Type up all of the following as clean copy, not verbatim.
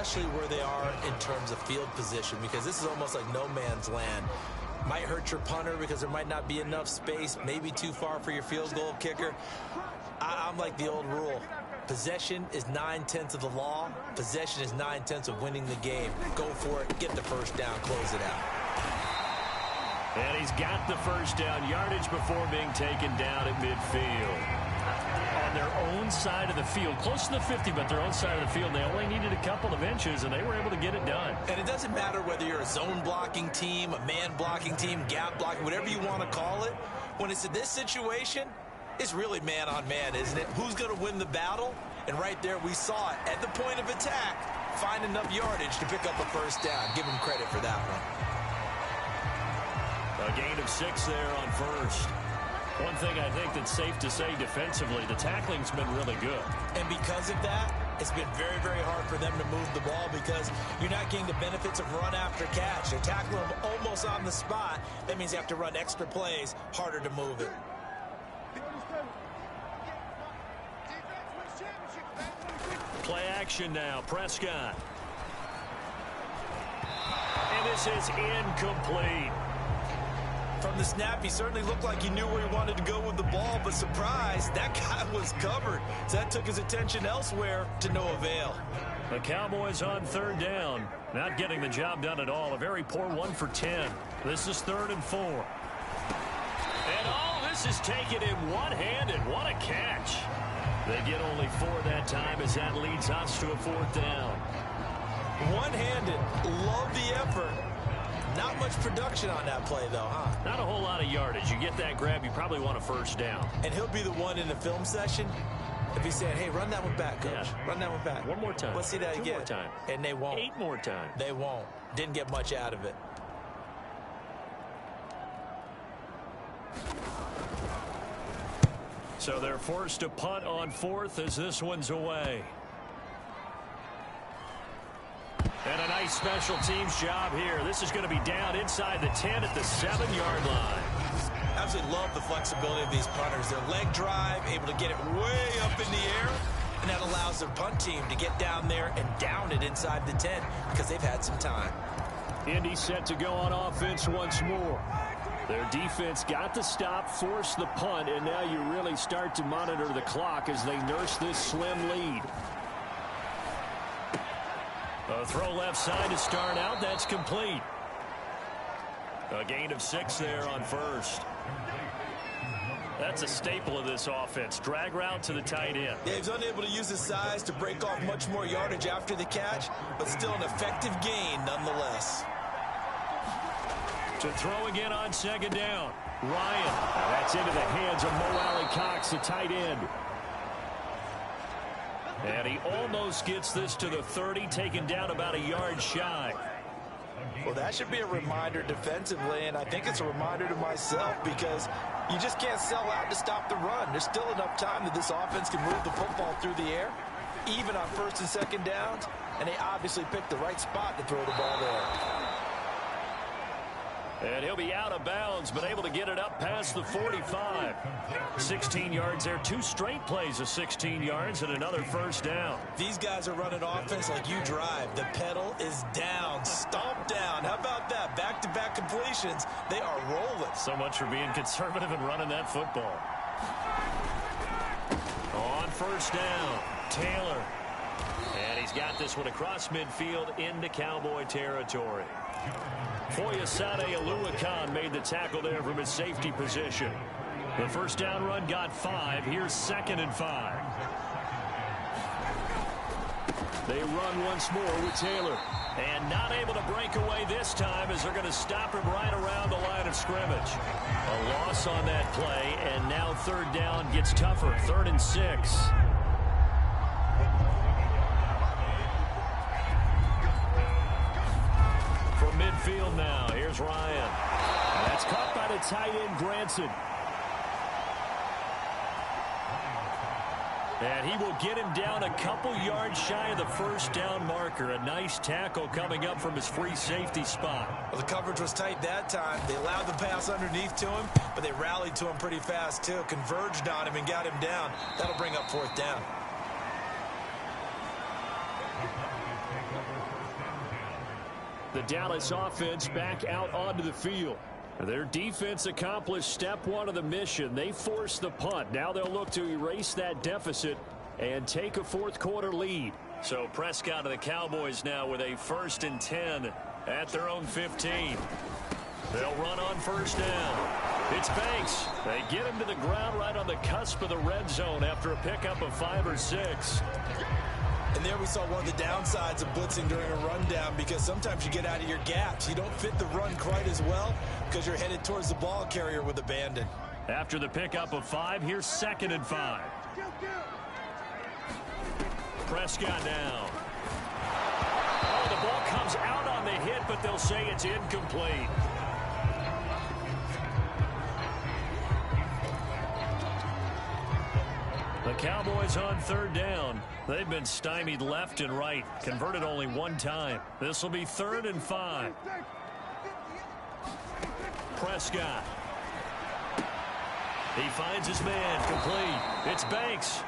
especially where they are in terms of field position, because this is almost like no man's land. Might hurt your punter because there might not be enough space, maybe too far for your field goal kicker. I'm like the old rule. Possession is 9/10 of the law. Possession is 9/10 of winning the game. Go for it. Get the first down. Close it out. And he's got the first down yardage before being taken down at midfield. On their own side of the field, close to the 50, but their own side of the field, they only needed a couple of inches, and they were able to get it done. And it doesn't matter whether you're a zone blocking team, a man blocking team, gap blocking, whatever you want to call it. When it's in this situation, it's really man on man, isn't it? Who's going to win the battle? And right there, we saw it. At the point of attack, find enough yardage to pick up a first down. Give him credit for that one. A gain of 6 there on first. One thing I think that's safe to say defensively, the tackling's been really good. And because of that, it's been very, very hard for them to move the ball because you're not getting the benefits of run after catch. They're tackling them almost on the spot. That means you have to run extra plays, harder to move it. Play action now, Prescott. And this is incomplete. From the snap, he certainly looked like he knew where he wanted to go with the ball, but surprise, that guy was covered. So that took his attention elsewhere to no avail. The Cowboys on third down, not getting the job done at all. A very poor 1 for 10. This is 3rd and 4. And all this is taken in one-handed. What a catch. They get only 4 that time as that leads us to a 4th down. One-handed. Love the effort. Not much production on that play, though, huh? Not a whole lot of yardage. You get that grab, you probably want a first down. And he'll be the one in the film session if he's saying, hey, run that one back, coach. Yeah. Run that one back. One more time. Let's see that 2 again. more time. And they won't. 8 more times. They won't. Didn't get much out of it. So they're forced to punt on 4th as this one's away. And a nice special teams job here. This is going to be down inside the 10 at the 7-yard line. Absolutely love the flexibility of these punters. Their leg drive, able to get it way up in the air, and that allows their punt team to get down there and down it inside the 10 because they've had some time. Indy set to go on offense once more. Their defense got the stop, forced the punt, and now you really start to monitor the clock as they nurse this slim lead. A throw left side to start out. That's complete. A gain of 6 there on first. That's a staple of this offense. Drag route to the tight end. Yeah, he's unable to use his size to break off much more yardage after the catch, but still an effective gain nonetheless. To throw again on 2nd down. Ryan. That's into the hands of Mo Alley-Cox, the tight end. And he almost gets this to the 30, taken down about a yard shy. Well, that should be a reminder defensively, and I think it's a reminder to myself because you just can't sell out to stop the run. There's still enough time that this offense can move the football through the air, even on 1st and 2nd downs, and they obviously picked the right spot to throw the ball there. And he'll be out of bounds, but able to get it up past the 45. 16 yards there. 2 straight plays of 16 yards and another first down. These guys are running offense like you drive. The pedal is down, stomped down. How about that? Back-to-back completions. They are rolling. So much for being conservative and running that football. On first down, Taylor. And he's got this one across midfield into Cowboy territory. Foyesade Oluwakan made the tackle there from his safety position. The first down run got 5. Here's 2nd and 5. They run once more with Taylor. And not able to break away this time as they're going to stop him right around the line of scrimmage. A loss on that play, and now 3rd down gets tougher. 3rd and 6. Midfield now. Here's Ryan. That's caught by the tight end, Granson. And he will get him down a couple yards shy of the first down marker. A nice tackle coming up from his free safety spot. Well, the coverage was tight that time. They allowed the pass underneath to him, but they rallied to him pretty fast, too. Converged on him and got him down. That'll bring up 4th down. The Dallas offense back out onto the field. Their defense accomplished step one of the mission. They forced the punt. Now they'll look to erase that deficit and take a fourth-quarter lead. So Prescott and the Cowboys now with a 1st and 10 at their own 15. They'll run on first down. It's Banks. They get him to the ground right on the cusp of the red zone after a pickup of 5 or 6. And there we saw one of the downsides of blitzing during a rundown, because sometimes you get out of your gaps. You don't fit the run quite as well because you're headed towards the ball carrier with abandon. After the pickup of 5, here's 2nd and 5. Prescott down. Oh, the ball comes out on the hit, but they'll say it's incomplete. The Cowboys on 3rd down. They've been stymied left and right, converted only one time. This will be 3rd and 5. Prescott. He finds his man, complete. It's Banks.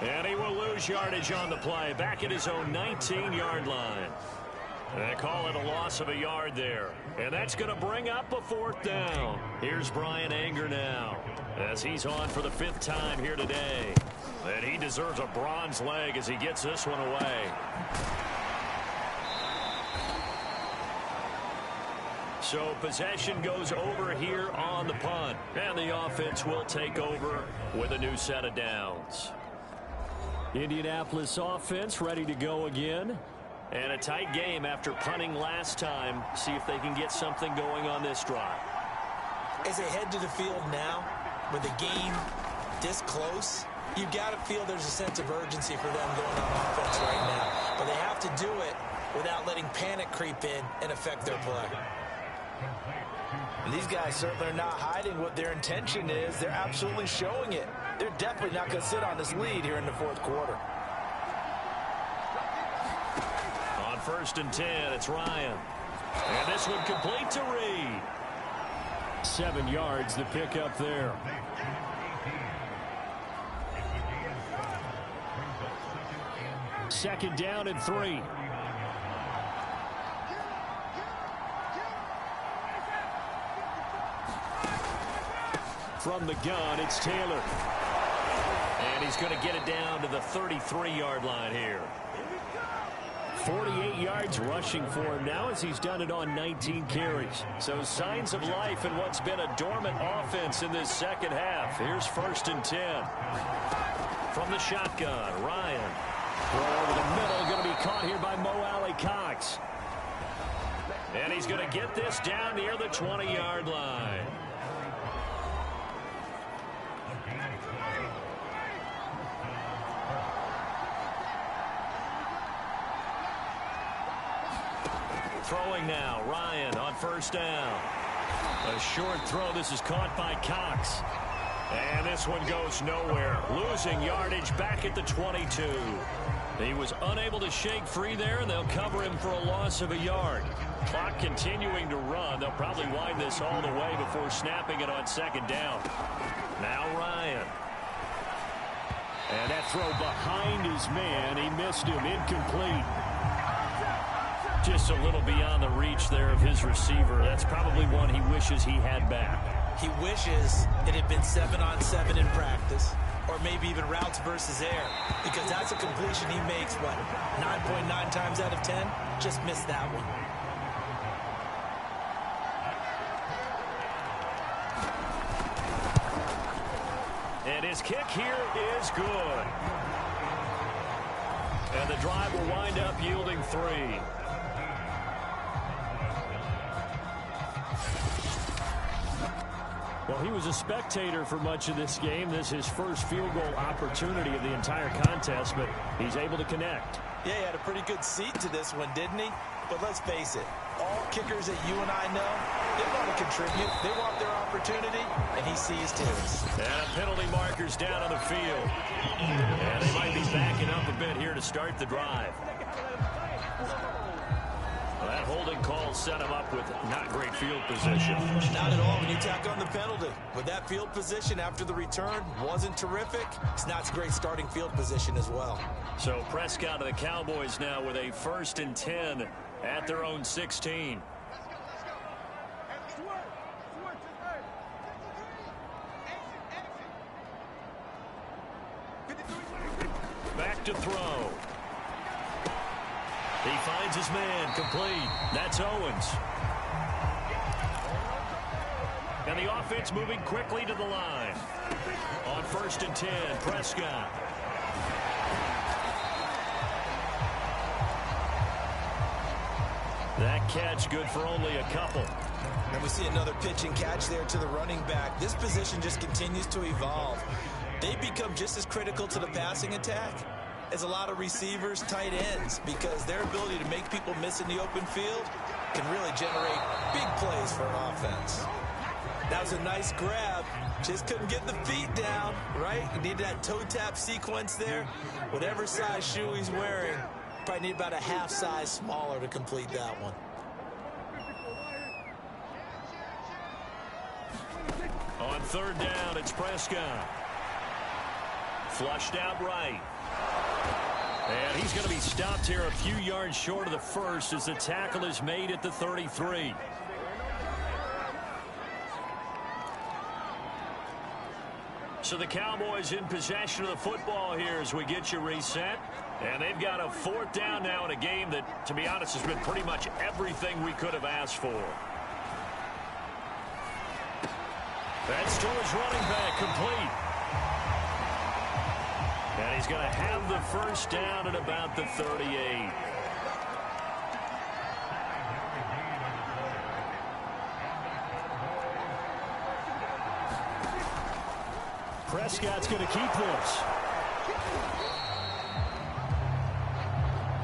And he will lose yardage on the play, back at his own 19-yard line. They call it a loss of a yard there. And that's going to bring up a 4th down. Here's Bryan Anger now, as he's on for the 5th time here today. And he deserves a bronze leg as he gets this one away. So possession goes over here on the punt. And the offense will take over with a new set of downs. Indianapolis offense ready to go again. And a tight game after punting last time. See if they can get something going on this drive. As they head to the field now, with the game this close, you've got to feel there's a sense of urgency for them going on offense right now. But they have to do it without letting panic creep in and affect their play. And these guys certainly are not hiding what their intention is. They're absolutely showing it. They're definitely not going to sit on this lead here in the 4th quarter. On 1st and 10, it's Ryan. And this one complete to Reed. 7 yards, the pickup there. Second down and 3. From the gun, it's Taylor. And he's going to get it down to the 33-yard line here. 48 yards rushing for him now as he's done it on 19 carries. So signs of life in what's been a dormant offense in this second half. Here's 1st and 10. From the shotgun, Ryan. Throw over the middle, going to be caught here by Mo Alley-Cox. And he's going to get this down near the 20-yard line. Throwing now, Ryan on 1st down. A short throw. This is caught by Cox. And this one goes nowhere. Losing yardage back at the 22. He was unable to shake free there, and they'll cover him for a loss of a yard. Clock continuing to run. They'll probably wind this all the way before snapping it on 2nd down. Now Ryan. And that throw behind his man. He missed him. Incomplete. Just a little beyond the reach there of his receiver. That's probably one he wishes he had back. He wishes it had been 7-on-7 in practice, or maybe even routes versus air, because that's a completion he makes, what, 9.9 times out of 10? Just missed that one. And his kick here is good. And the drive will wind up yielding 3. Well, he was a spectator for much of this game. This is his first field goal opportunity of the entire contest, but he's able to connect. Yeah, he had a pretty good seat to this one, didn't he? But let's face it, all kickers that you and I know, they want to contribute. They want their opportunity, and he seized his. And penalty markers down on the field. And they might be backing up a bit here to start the drive. That holding call set him up with not great field position. Not at all when you tack on the penalty. With that field position after the return wasn't terrific, it's not great starting field position as well. So Prescott of the Cowboys now with a 1st and 10 at their own 16. Back to throw. He finds his man, complete. That's Owens. And the offense moving quickly to the line. On 1st and 10, Prescott. That catch good for only a couple. And we see another pitch and catch there to the running back. This position just continues to evolve. They become just as critical to the passing attack as a lot of receivers, tight ends, because their ability to make people miss in the open field can really generate big plays for an offense. That was a nice grab. Just couldn't get the feet down, right? You need that toe tap sequence there. Whatever size shoe he's wearing, probably need about a half size smaller to complete that one. On 3rd down, it's Prescott. Flushed out right. And he's going to be stopped here a few yards short of the first as the tackle is made at the 33. So the Cowboys in possession of the football here as we get you reset. And they've got a 4th down now in a game that, to be honest, has been pretty much everything we could have asked for. That's to his running back, complete. And he's going to have the 1st down at about the 38. Prescott's going to keep this.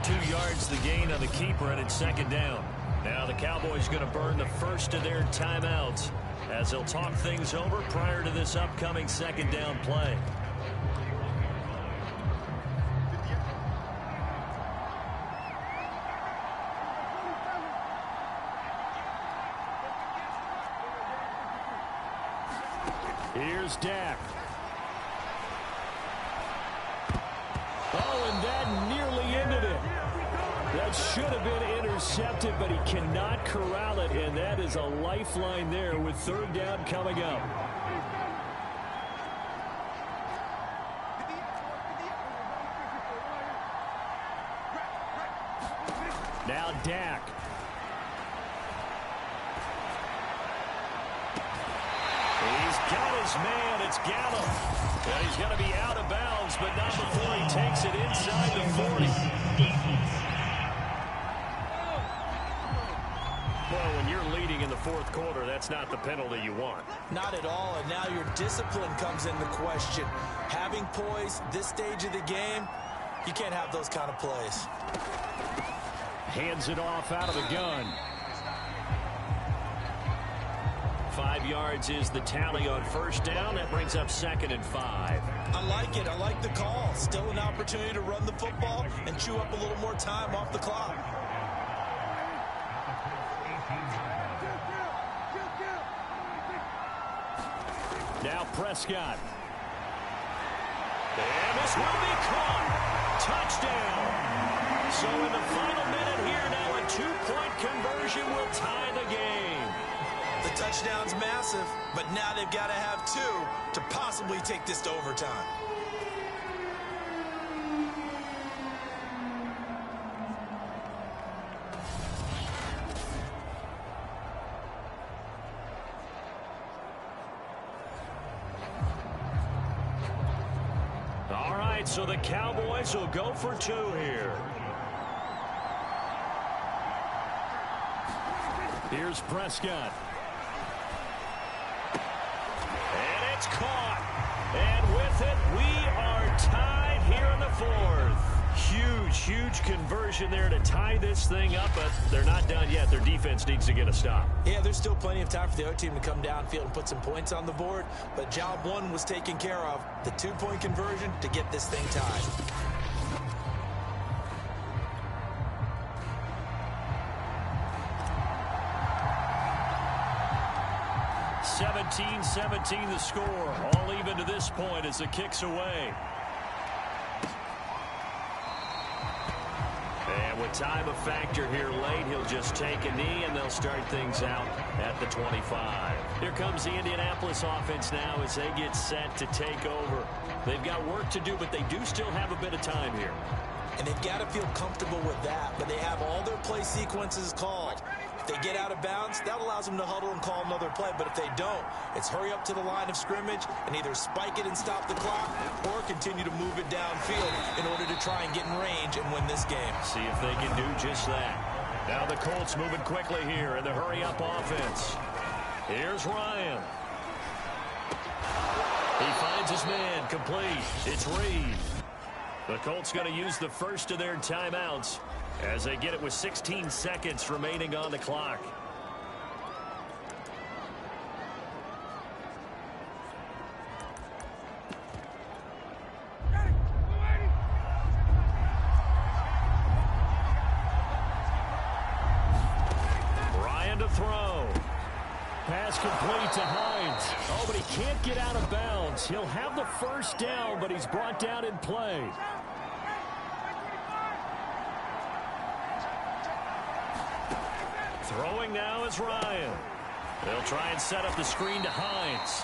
2 yards the gain on the keeper, and it's 2nd down. Now the Cowboys going to burn the first of their timeouts as they'll talk things over prior to this upcoming 2nd down play. Here's Dak. Oh, and that nearly ended it. That should have been intercepted, but he cannot corral it, and that is a lifeline there with 3rd down coming up. Now Dak. He's got his man. It's Gallup. And he's going to be out of bounds, but not before he takes it inside the 40. Well, when you're leading in the 4th quarter, that's not the penalty you want. Not at all, and now your discipline comes into question. Having poise this stage of the game, you can't have those kind of plays. Hands it off out of the gun. 5 yards is the tally on 1st down. That brings up 2nd and 5. I like it. I like the call. Still an opportunity to run the football and chew up a little more time off the clock. Now Prescott. And this will be caught. Touchdown. So in the final minute here now, a 2-point conversion will tie the game. The touchdown's massive, but now they've got to have 2 to possibly take this to overtime. All right, so the Cowboys will go for 2 here. Here's Prescott. And it's caught. And with it, we are tied here in the 4th. Huge conversion there to tie this thing up, but they're not done yet. Their defense needs to get a stop. Yeah, there's still plenty of time for the other team to come downfield and put some points on the board, but job 1 was taken care of. The 2-point conversion to get this thing tied. 17-17 the score. All even to this point as the kick's away. And with time a factor here late, he'll just take a knee, and they'll start things out at the 25. Here comes the Indianapolis offense now as they get set to take over. They've got work to do, but they do still have a bit of time here. And they've got to feel comfortable with that, but they have all their play sequences called. If they get out of bounds, that allows them to huddle and call another play. But if they don't, it's hurry up to the line of scrimmage and either spike it and stop the clock or continue to move it downfield in order to try and get in range and win this game. See if they can do just that. Now the Colts moving quickly here in the hurry-up offense. Here's Ryan. He finds his man complete. It's Reed. The Colts going to use the first of their timeouts as they get it with 16 seconds remaining on the clock. Ryan to throw. Pass complete to Hines. Oh, but he can't get out of bounds. He'll have the first down, but he's brought down in play. Throwing now is Ryan. They'll try and set up the screen to Hines.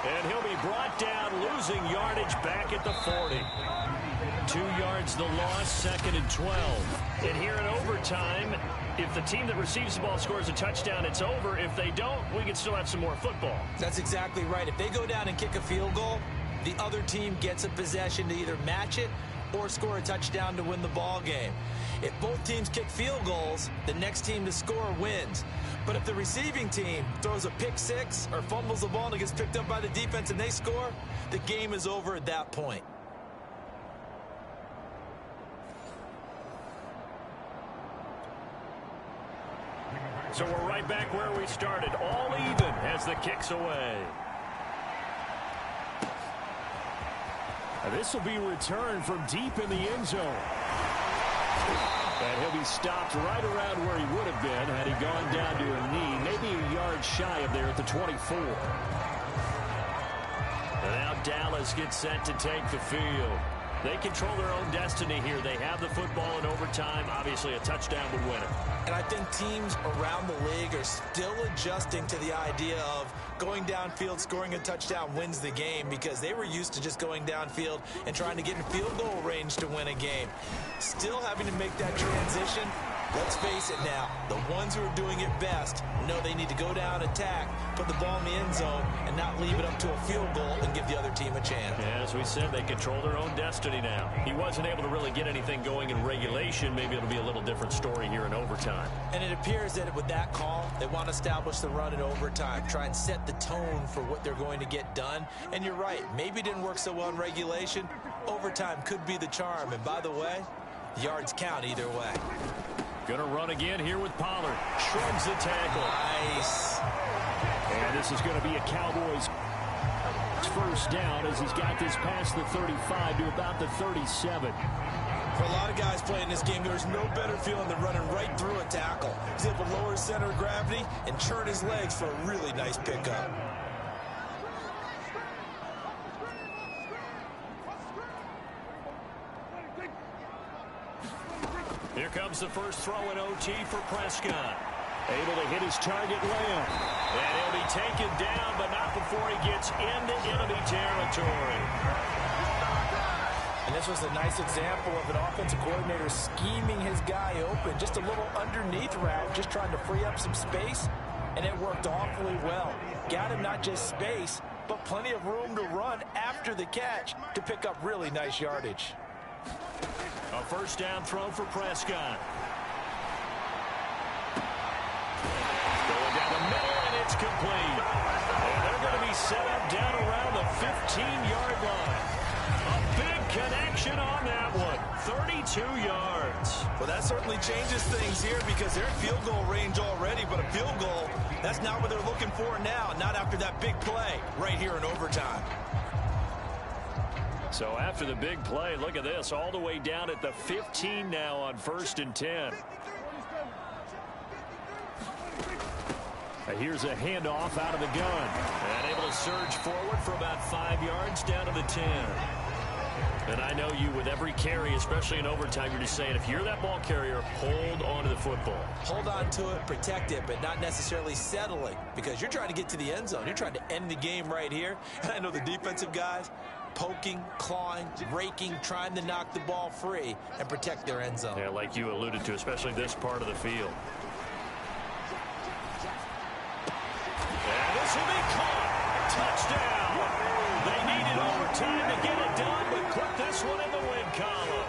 And he'll be brought down, losing yardage back at the 40. 2 yards the loss, 2nd and 12. And here in overtime, if the team that receives the ball scores a touchdown, it's over. If they don't, we can still have some more football. That's exactly right. If they go down and kick a field goal, the other team gets a possession to either match it or score a touchdown to win the ball game. If both teams kick field goals, the next team to score wins. But if the receiving team throws a pick six or fumbles the ball and it gets picked up by the defense and they score, the game is over at that point. So we're right back where we started, all even as the kick's away. This will be returned from deep in the end zone. And he'll be stopped right around where he would have been had he gone down to a knee, maybe a yard shy of there at the 24. And now Dallas gets set to take the field. They control their own destiny here. They have the football in overtime. Obviously, a touchdown would win it. And I think teams around the league are still adjusting to the idea of going downfield, scoring a touchdown wins the game, because they were used to just going downfield and trying to get in field goal range to win a game. Still having to make that transition. Let's face it now, the ones who are doing it best know they need to go down, attack, put the ball in the end zone, and not leave it up to a field goal and give the other team a chance. Yeah, as we said, they control their own destiny now. He wasn't able to really get anything going in regulation. Maybe it'll be a little different story here in overtime. And it appears that with that call, they want to establish the run in overtime, try and set the tone for what they're going to get done. And you're right, maybe it didn't work so well in regulation. Overtime could be the charm. And by the way, yards count either way. Going to run again here with Pollard. Shrugs the tackle. Nice. And this is going to be a Cowboys first down as he's got this past the 35 to about the 37. For a lot of guys playing this game, there's no better feeling than running right through a tackle. He's able to lower his center of gravity and churn his legs for a really nice pickup. Here comes the first throw in OT for Prescott. Able to hit his target Lamb. And he'll be taken down, but not before he gets into enemy territory. And this was a nice example of an offensive coordinator scheming his guy open. Just a little underneath route, just trying to free up some space. And it worked awfully well. Got him not just space, but plenty of room to run after the catch to pick up really nice yardage. A first down throw for Prescott. Going down the middle, and it's complete. And they're going to be set up down around the 15-yard line. A big connection on that one. 32 yards. Well, that certainly changes things here because they're in field goal range already, but a field goal, that's not what they're looking for now, not after that big play right here in overtime. So after the big play, look at this, all the way down at the 15 now on 1st and 10. Here's a handoff out of the gun. And able to surge forward for about 5 yards down to the 10. And I know you, with every carry, especially in overtime, you're just saying, if you're that ball carrier, hold on to the football. Hold on to it, protect it, but not necessarily settling, because you're trying to get to the end zone. You're trying to end the game right here. And I know the defensive guys poking, clawing, raking, trying to knock the ball free and protect their end zone. Yeah, like you alluded to, especially this part of the field. And this will be caught. Touchdown. They needed overtime to get it done, but put this one in the win column.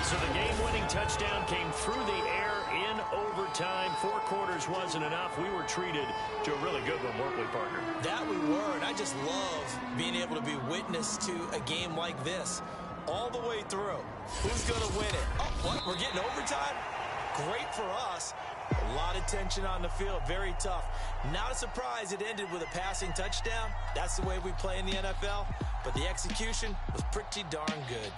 So the game-winning touchdown came through the air in overtime. 4 quarters wasn't enough. We were treated to a really good one, weren't we, partner? That we were, and I just love being able to be witness to a game like this all the way through. Who's going to win it? Oh, what? We're getting overtime? Great for us. A lot of tension on the field. Very tough. Not a surprise it ended with a passing touchdown. That's the way we play in the NFL. But the execution was pretty darn good.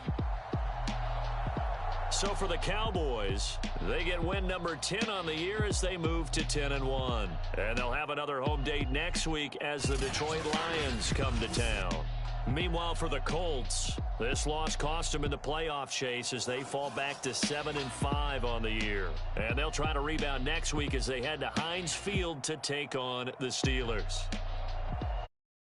So for the Cowboys, they get win number 10 on the year as they move to 10-1. And they'll have another home date next week as the Detroit Lions come to town. Meanwhile, for the Colts, this loss cost them in the playoff chase as they fall back to 7-5 on the year. And they'll try to rebound next week as they head to Heinz Field to take on the Steelers.